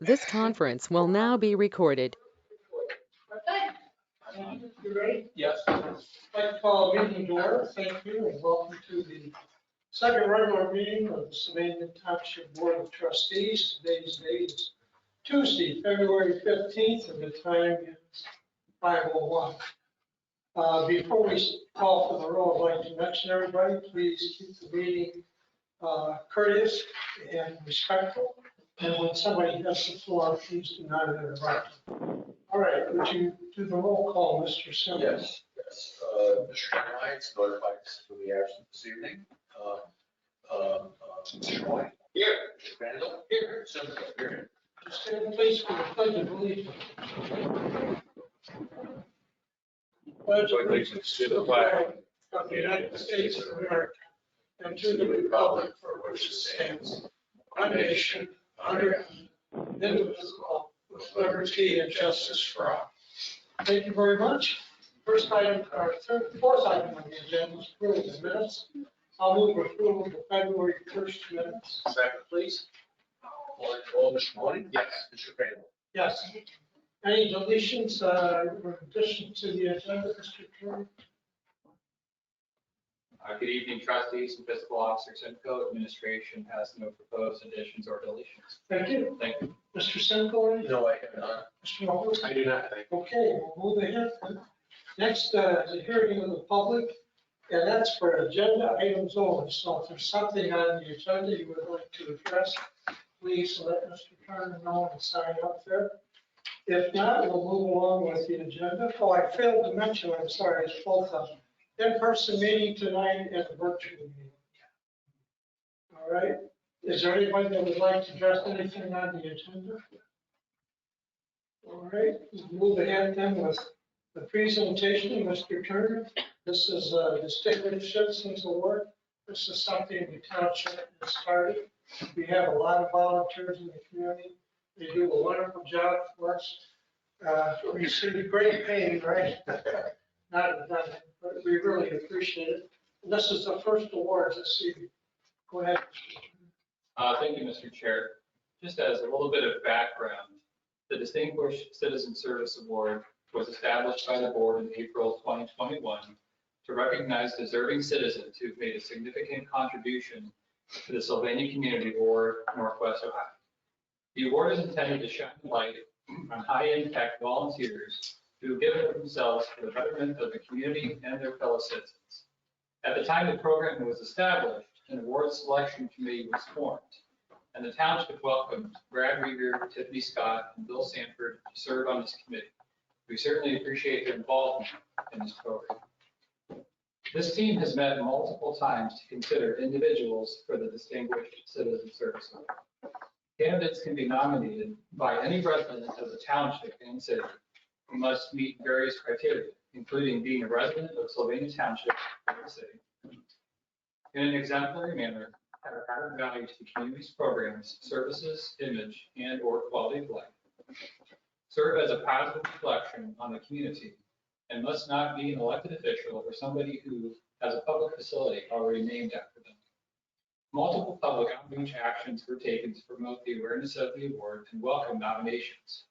This conference will now be recorded. You ready? Yes. I'd like to call a meeting to order. Thank you and welcome to the second regular meeting of the Sylvania Township Board of Trustees. Today's date is Tuesday, February 15th, and the time is 5:01. Before we call for the roll, I'd like to mention everybody, please keep the meeting courteous and respectful. And when somebody has the floor, please do not interrupt. All right, would you do the roll call, Mr. Simmons? Yes. Mr. Lyons notified us for the absence this evening. Mr. White? Here. Mr. Vandal? Here. Simmons? Here. Stand please for the pledge of allegiance. Pledge of allegiance to the flag of the United States of America and to the republic for which it stands, one nation, under God, indivisible, with liberty and justice for all. Thank you very much. First item, or fourth item on the agenda is approval of the minutes. I'll move approval of the February 1st minutes. Second, please. All Mr. White? Yes. Mr. Vandal? Yes. Any deletions in addition to the agenda, Mr. Chairman? Good evening, trustees and fiscal officers. Simcoe administration has no proposed additions or deletions. Thank you. Thank you. Mr. Simcoe? No, I have not. Mr. Mahmoud? I do not, thank you. Okay, we'll move ahead. Next, the hearing of the public, and that's for agenda items only. So if there's something on the agenda you would like to address, please let Mr. Turner know and sign up there. If not, we'll move along with the agenda. Oh, I failed to mention, I'm sorry, it's both of them. In-person meeting tonight and a virtual meeting. All right. Is there anybody that would like to address anything on the agenda? All right, we'll move ahead then with the presentation, Mr. Turner. This is a Distinguished Citizens Award. This is something the township has started. We have a lot of volunteers in the community. They do a wonderful job for us. We receive great pay, right? Not done it, but we really appreciate it. And this is the first award this evening. Go ahead. Thank you, Mr. Chair. Just as a little bit of background, the Distinguished Citizen Service Award was established by the board in April 2021 to recognize deserving citizens who've made a significant contribution to the Sylvania community or Northwest Ohio. The award is intended to shine light on high-impact volunteers who give of themselves for the betterment of the community and their fellow citizens. At the time the program was established, an award selection committee was formed, and the township welcomed Brad Rieger, Tiffany Scott, and Bill Sanford to serve on this committee. We certainly appreciate their involvement in this program. This team has met multiple times to consider individuals for the Distinguished Citizen Service Award. Candidates can be nominated by any resident of the township and city who must meet various criteria, including being a resident of Sylvania Township or the city, in an exemplary manner, have added value to the community's programs, services, image, and or quality of life, serve as a positive reflection on the community, and must not be an elected official or somebody who has a public facility already named after them. Multiple public outreach actions were taken to promote the awareness of the award and welcome nominations.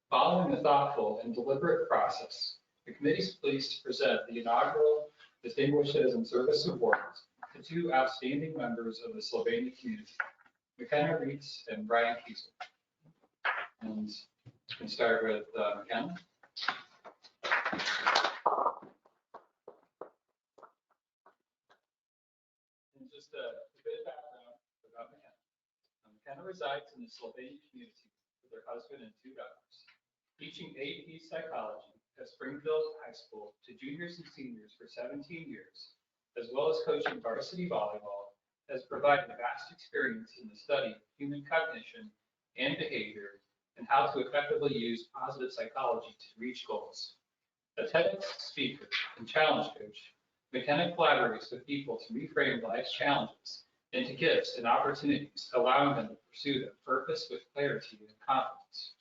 Following a thoughtful and deliberate process, the committee is pleased to present the inaugural Distinguished Citizen Service Awards to two outstanding members of the Sylvania community, McKenna Reitz and Brian Kiesel. And we can start with McKenna. And just a bit of background about McKenna. McKenna resides in the Sylvania community with her husband and two daughters, teaching AP Psychology at Springfield High School to juniors and seniors for 17 years, as well as coaching varsity volleyball, has provided vast experience in the study of human cognition and behavior and how to effectively use positive psychology to reach goals. A TEDx speaker and challenge coach, McKenna collaborates with people to reframe life's challenges into gifts and opportunities, allowing them to pursue their purpose with clarity and confidence.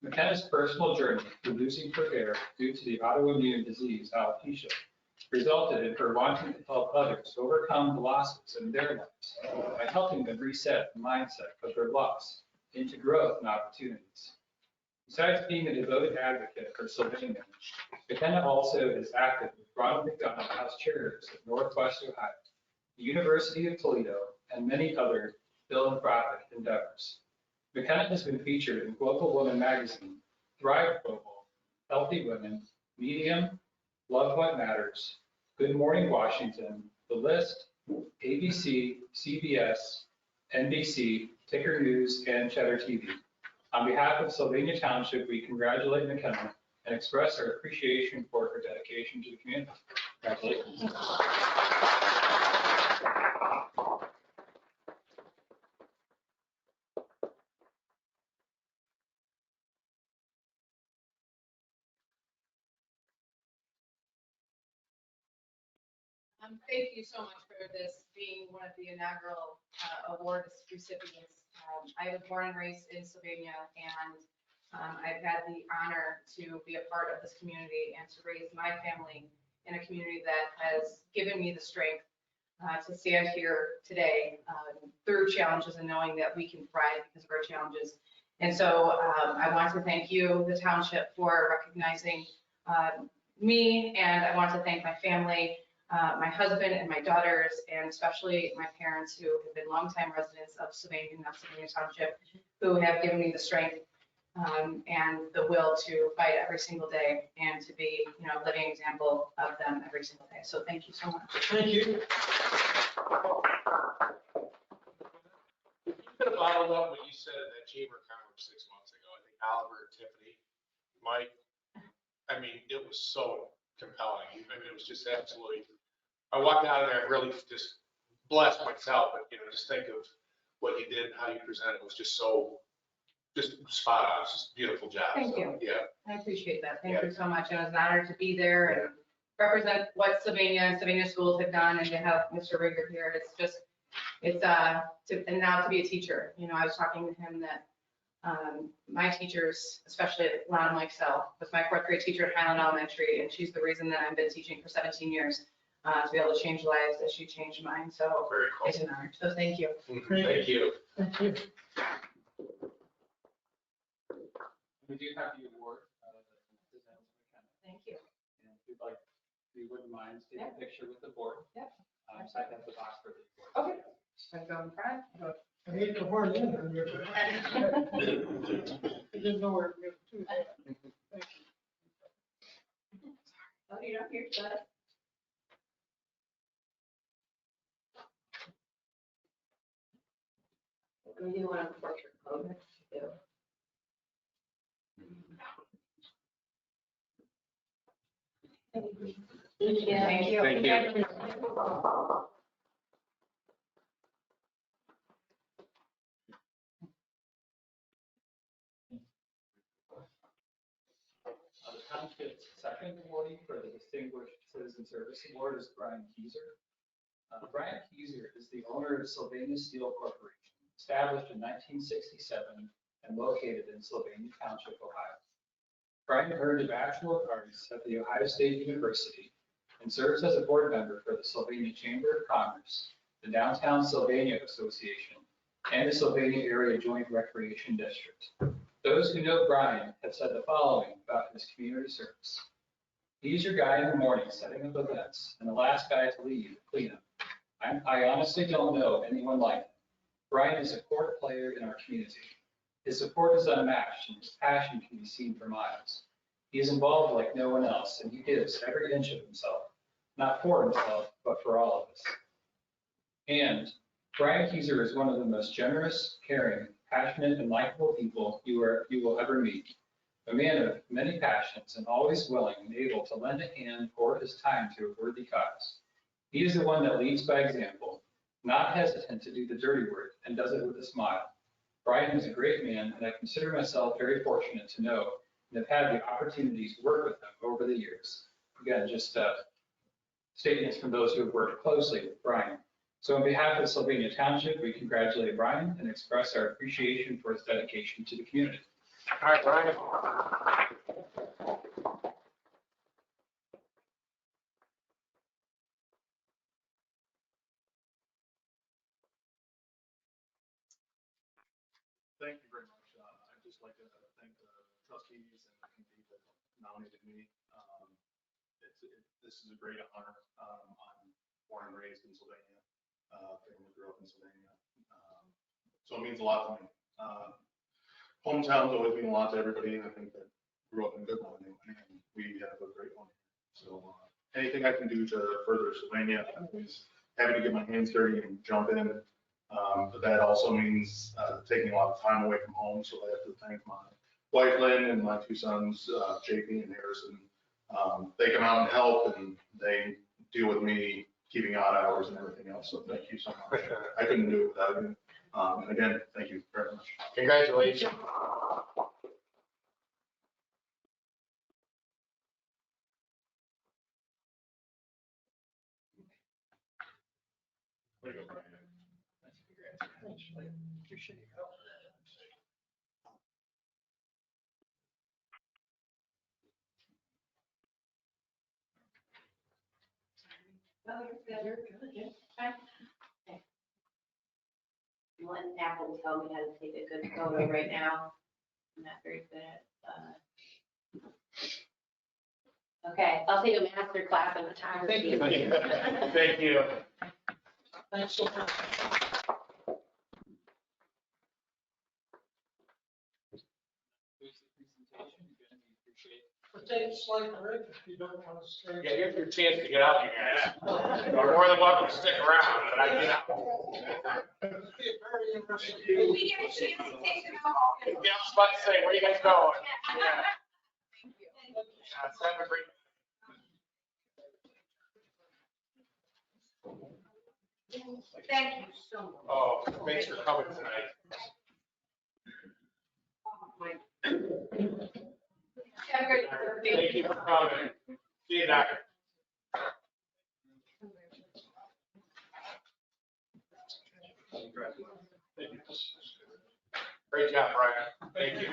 McKenna's personal journey to losing her hair due to the autoimmune disease alopecia resulted in her wanting to help others overcome the losses in their lives by helping them reset the mindset of their loss into growth and opportunities. Besides being a devoted advocate for Sylvania, McKenna also is active with Ronald McDonald House Charities of Northwest Ohio, the University of Toledo, and many other philanthropic endeavors. McKenna has been featured in Global Woman Magazine, Thrive Global, Healthy Women, Medium, Love What Matters, Good Morning Washington, The List, ABC, CBS, NBC, Ticker News, and Cheddar TV. On behalf of Sylvania Township, we congratulate McKenna and express our appreciation for her dedication to the community. Congratulations. Thank you so much for this being one of the inaugural award recipients. I was born and raised in Sylvania, and I've had the honor to be a part of this community and to raise my family in a community that has given me the strength to stand here today through challenges and knowing that we can thrive because of our challenges. And so I want to thank you, the township, for recognizing me, and I want to thank my family, my husband and my daughters, and especially my parents who have been longtime residents of Sylvania, not Sylvania Township, who have given me the strength and the will to fight every single day and to be, a living example of them every single day. So thank you so much. Thank you. You could have bottled up what you said at that chamber conference 6 months ago. I think Oliver and Tiffany, Mike, it was so compelling. It was just absolutely, I walked out of there really just blessed myself, but just think of what you did and how you presented. It was just so, just spot on. It's just a beautiful job. Thank you. Yeah. I appreciate that. Thank you so much. And it was an honor to be there and represent what Sylvania and Sylvania schools have done, and to have Mr. Rigger here. And now to be a teacher. I was talking to him that my teachers, especially Lana Mikesell, was my 4th grade teacher at Highland Elementary, and she's the reason that I've been teaching for 17 years to be able to change lives as she changed mine. So Very cool. it's an honor. So thank you. Thank you. Thank you. We do have the award. Thank you. And if you'd like, if you wouldn't mind taking a picture with the board. Yep. So I have the box for the award. Okay. So I go in front. I hate to horn in on you. I didn't know where we were going to do that. Thank you. Oh, you don't hear that. We do want a portrait photo. Thank you. Thank you. The township's second awardee for the Distinguished Citizen Service Award is Brian Keyser. Brian Keyser is the owner of Sylvania Steel Corporation, established in 1967 and located in Sylvania Township, Ohio. Brian earned a Bachelor of Arts at the Ohio State University and serves as a board member for the Sylvania Chamber of Commerce, the Downtown Sylvania Association, and the Sylvania Area Joint Recreation District. Those who know Brian have said the following about his community service. He's your guy in the morning setting up events and the last guy to leave cleanup. I honestly don't know anyone like him. Brian is a core player in our community. His support is unmatched and his passion can be seen for miles. He is involved like no one else, and he gives every inch of himself, not for himself, but for all of us. And Brian Keyser is one of the most generous, caring, passionate, and likable people you will ever meet. A man of many passions and always willing and able to lend a hand or his time to a worthy cause. He is the one that leads by example, not hesitant to do the dirty work, and does it with a smile. Brian is a great man, and I consider myself very fortunate to know and have had the opportunity to work with him over the years. Again, just statements from those who have worked closely with Brian. So on behalf of Sylvania Township, we congratulate Brian and express our appreciation for his dedication to the community. All right, Brian. Thank you very much. this is a great honor. I'm born and raised in Sylvania, family grew up in Sylvania. So it means a lot to me. Hometowns always mean a lot to everybody, and I think that grew up in a good one, and we have a great one. So anything I can do to further Sylvania, I'm always happy to get my hands dirty and jump in. But that also means taking a lot of time away from home. So I have to thank my wife, Lynn, and my two sons, JP and Harrison. They come out and help, and they deal with me keeping odd hours and everything else. So thank you so much. I couldn't do it without you. And again, thank you very much. Congratulations. Way to go, Brian. Appreciate your help. Oh, you're good. Yeah. Fine. Okay. I'm letting Apple tell me how to take a good photo right now. I'm not very good at, okay, I'll take a master class in photography. Thank you. Thanks so much. Who's the presentation? You're gonna appreciate. We'll take a slight break if you don't want to stay. Yeah, here's your chance to get out, you guys. You're more than welcome to stick around, but I get out. It'll be a very interesting. We get a chance to take them all. Yeah, I was about to say, where you guys going? Yeah. Thank you. Let's have a great. Thank you so much. Oh, thanks for coming tonight. Have a great birthday. Thank you for coming. See you, Doctor. Great job, Brian. Thank you.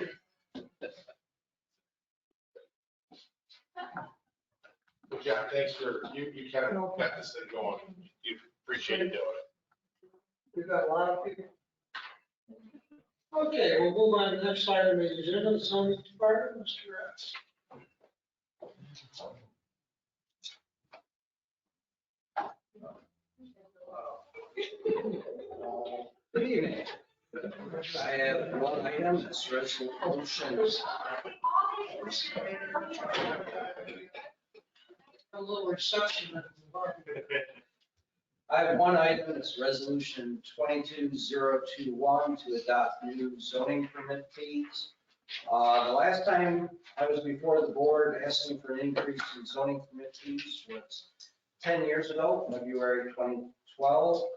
Good job. Thanks for, you kind of got this thing going. You appreciate it doing it. We've got a lot of people. Okay, we'll move on to the next item of the agenda, zoning department, Mr. Ratz. Good evening. I have one item, this resolution. A little reception. I have one item, it's resolution 22021 to adopt new zoning permit fees. The last time I was before the board asking for an increase in zoning permit fees was 10 years ago, February 2012.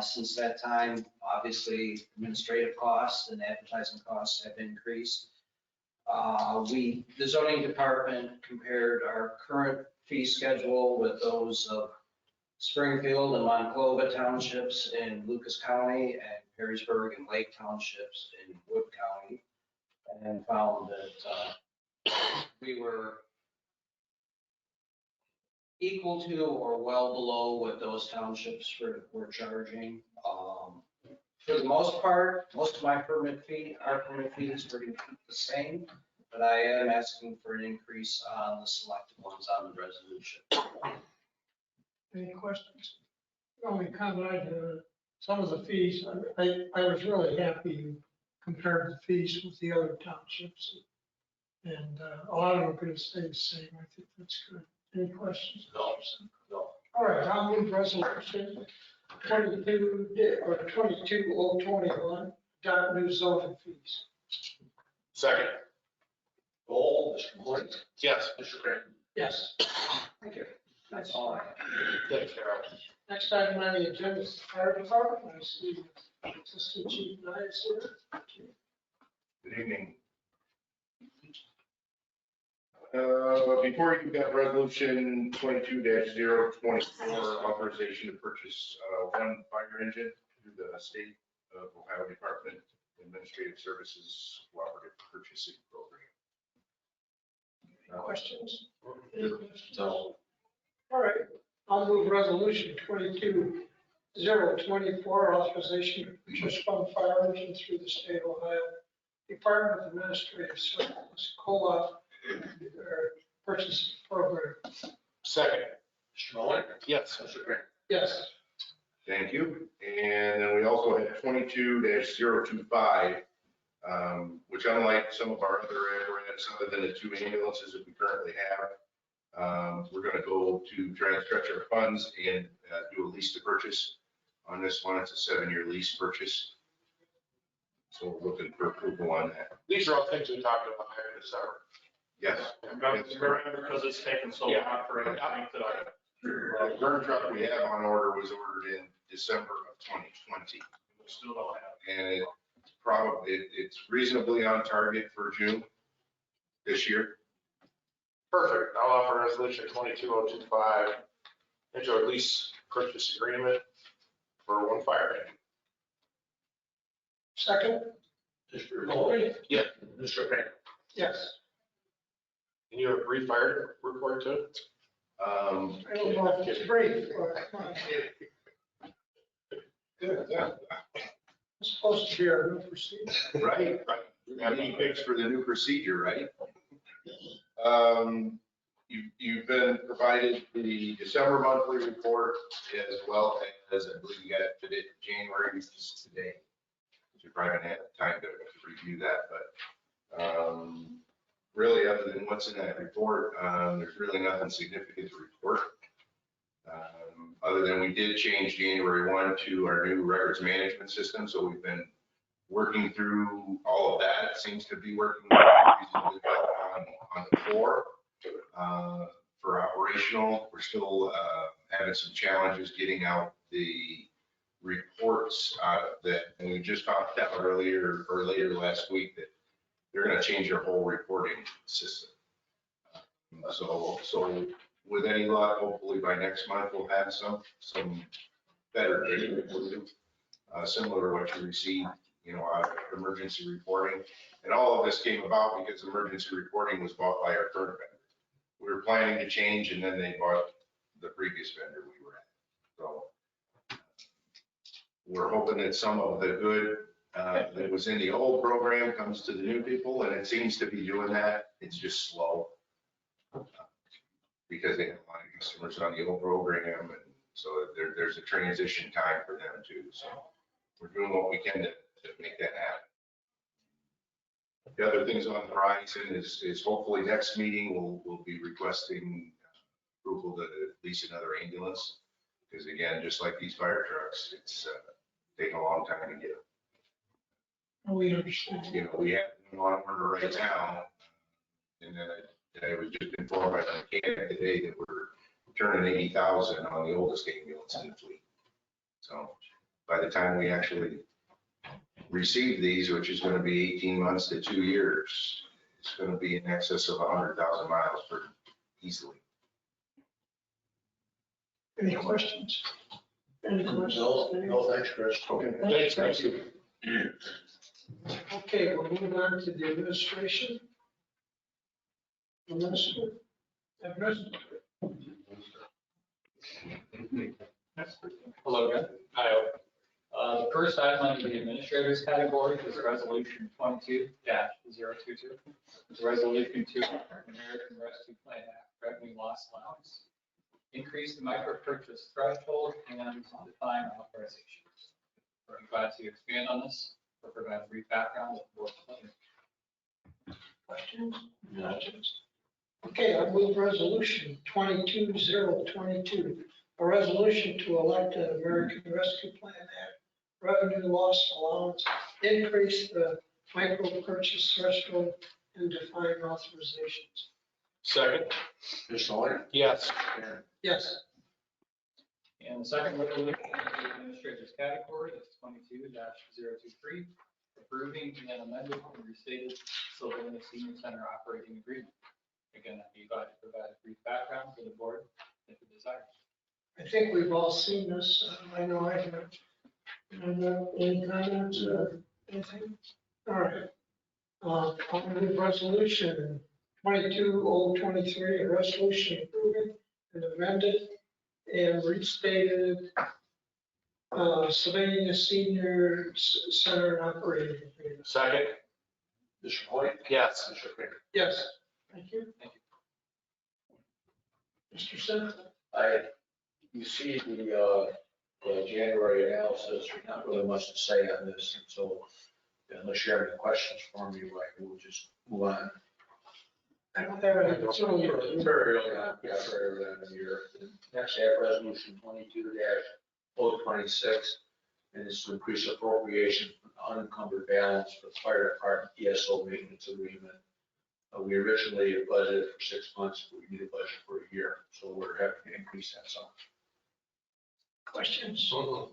Since that time, obviously, administrative costs and advertising costs have increased. The zoning department compared our current fee schedule with those of Springfield and Monclova townships in Lucas County and Perrysburg and Lake townships in Wood County, and found that we were equal to or well below what those townships were charging. For the most part, most of our permit fees were going to keep the same, but I am asking for an increase on the selected ones on the resolution. Any questions? The only comment I had, some of the fees, I was really happy you compared the fees with the other townships. And a lot of them are going to stay the same. I think that's good. Any questions? No. All right, I'll move resolution 22021, adopt new zoning fees. Second. Roll, Mr. Boyd. Yes. Mr. Grant. Yes. Thank you. That's all I have. Thanks, Carol. Next item on the agenda is the fire department. I see Assistant Chief Nye is here. Good evening. Before you've got resolution 22-024, authorization to purchase one fire engine through the state of Ohio Department of Administrative Services Cooperative Purchasing Program. Questions? No. All right, I'll move resolution 22024, authorization to purchase one fire engine through the state of Ohio Department of Administrative Services co-op purchasing program. Second. Mr. Muller? Yes. Mr. Grant? Yes. Thank you. And then we also had 22-025, which unlike some of our other apparatus, other than the 2 ambulances that we currently have, we're going to go to try and stretch our funds and do a lease to purchase. On this one, it's a 7-year lease purchase. So we're looking for approval on that. These are all things we talked about back in December. Yes. Because it's taken so long for everything that The current truck we have on order was ordered in December of 2020. we still don't have. And it's reasonably on target for June this year. Perfect. I'll offer resolution 22025 into a lease purchase agreement for 1 fire engine. Second? Mr. Muller? Yeah. Mr. Grant? Yes. Can you have a brief fire report too? I don't know if it's brief, but it's supposed to be our new procedure. Right, guinea pigs for the new procedure, right? You've been provided the December monthly report as well as, I believe you got it today, January, which is today. You probably haven't had time to review that, but really, other than what's in that report, there's really nothing significant to report. Other than we did change January 1 to our new records management system, so we've been working through all of that. It seems to be working reasonably well on the floor. For operational, we're still having some challenges getting out the reports out of that. And we just found out earlier or later last week that they're going to change their whole reporting system. So with any luck, hopefully by next month, we'll have some better data for you, similar to what you received, out of emergency reporting. And all of this came about because emergency reporting was bought by our current vendor. We were planning to change, and then they bought the previous vendor we were at. So we're hoping that some of the good that was in the old program comes to the new people, and it seems to be doing that. It's just slow because they have a lot of customers on the old program, and so there's a transition time for them too. So we're doing what we can to make that happen. The other things on the horizon is hopefully next meeting we'll be requesting approval to lease another ambulance, because again, just like these fire trucks, it's taking a long time to get them. We understand. We have one on order right now, and then I was just informed by the mechanic today that we're turning 80,000 on the oldest ambulance in the fleet. So by the time we actually receive these, which is going to be 18 months to 2 years, it's going to be in excess of 100,000 miles for easily. Any questions? Any questions? No, thanks, Chris. Okay. Thanks, thank you. Okay, we're moving on to the administration. Administrator. Hello again. Hi. The first item under the administrators category is resolution 22-022. It's a resolution to American Rescue Plan Act revenue loss allowance, increase the micro purchase threshold, and define authorizations. We're glad to expand on this or provide a brief background of the board's pleasure. Questions? Okay, I move resolution 22022, a resolution to elect an American Rescue Plan Act revenue loss allowance, increase the micro purchase threshold, and define authorizations. Second? Mr. Muller? Yes. Yes. And the second resolution in the administrators category is 22-023, approving an amended and restated Sylvania Senior Center operating agreement. Again, I'd be glad to provide a brief background for the board if it desires. I think we've all seen this. I know I have. Any comments or anything? All right. I'll move resolution 22023, a resolution approving an amended and restated Sylvania Senior Center operating agreement. Second? Mr. Muller? Yes. Mr. Grant? Yes. Thank you. Thank you. Mr. Sims? You see the January analysis, there's not really much to say on this, and so unless you have any questions for me, like, we'll just move on. I don't have any. It's very early on, yeah, very early on in the year. Next, I have resolution 22-026, and it's to increase appropriation for unencumbered balance for fire department ESO maintenance agreement. We originally budgeted for 6 months, but we need a budget for a year, so we're having to increase that sum. Questions? All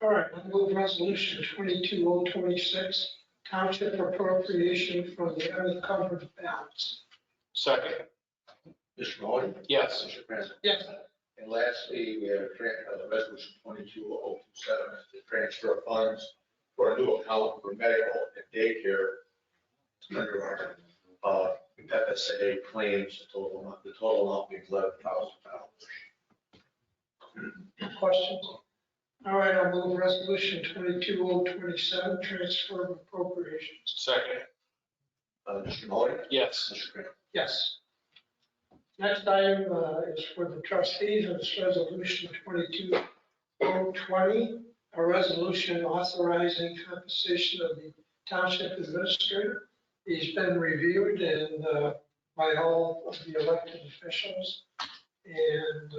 right, I'll move resolution 22026, township appropriation from the unencumbered balance. Second. Mr. Mahoney? Yes. Mr. President? Yes. And lastly, we have resolution 22027, the transfer of funds for a new account for medical and daycare under our FSA claims, the total amount being $11,000. Questions? All right, I'll move resolution 22027, transfer of appropriations. Second. Mr. Mahoney? Yes. Mr. Grant? Yes. Next item is for the trustees, and it's resolution 22020, a resolution authorizing compensation of the township administrator. He's been reviewed and by all of the elected officials, and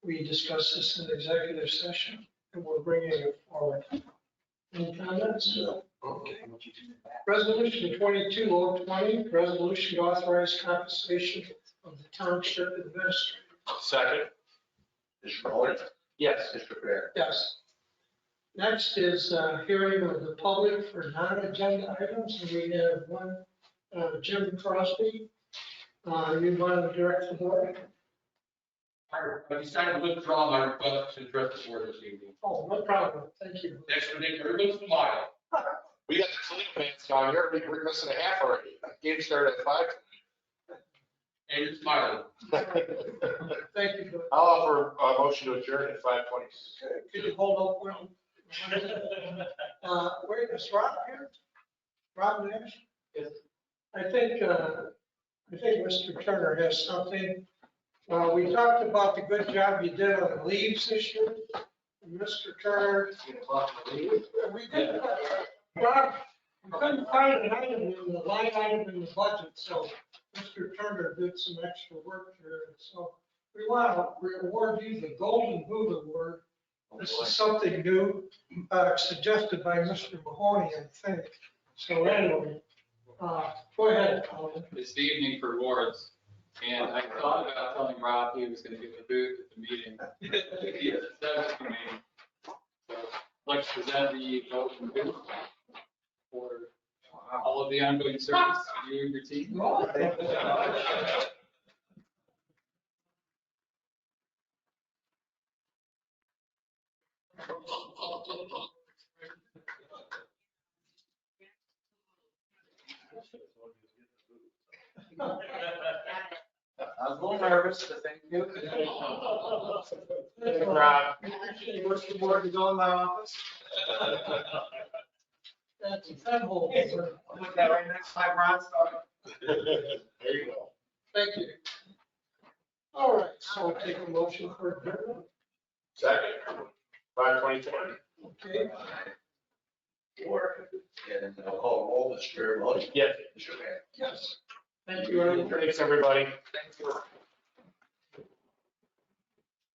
we discussed this in executive session, and we're bringing it forward. Any comments? Okay. Resolution 22020, resolution to authorize compensation of the township administrator. Second. Mr. Mahoney? Yes. Mr. Grant? Yes. Next is hearing of the public for non-agenda items, and we have one, Jim Crosby. You want to direct the board? I decided to withdraw my request to address the board this evening. Oh, no problem. Thank you. Next to make everyone smile. We got the Toledo fans down here. We're missing a half already. Game started at 5. And you're smiling. Thank you. I'll offer a motion to adjourn at 5:20. Could you hold up one? Wait, is Rob here? Rob Nash? Yes. I think Mr. Turner has something. We talked about the good job you did on the leaves this year. Mr. Turner, we did, Rob, we couldn't find an item in the line item in the budget, so Mr. Turner did some extra work here. So we want to reward you the Golden Boot Award. This is something new, suggested by Mr. Mahoney, I think. So anyway, go ahead, Colin. It's the evening for awards, and I thought about telling Rob he was going to give the boot at the meeting. That was the meeting. So I'd like to present the Golden Boot for all of the ongoing service to you and your team. I was a little nervous, but thank you. Rob. What's the board to go in my office? That's a pen holder. I'll put that right next to my bronze star. There you go. Thank you. All right, so I'll take a motion for adjournment. Second. 5:24. Okay. And I'll call roll, Mr. Mahoney? Yes. Mr. Grant? Yes. Thank you, everyone. Thanks, everybody. Thank you.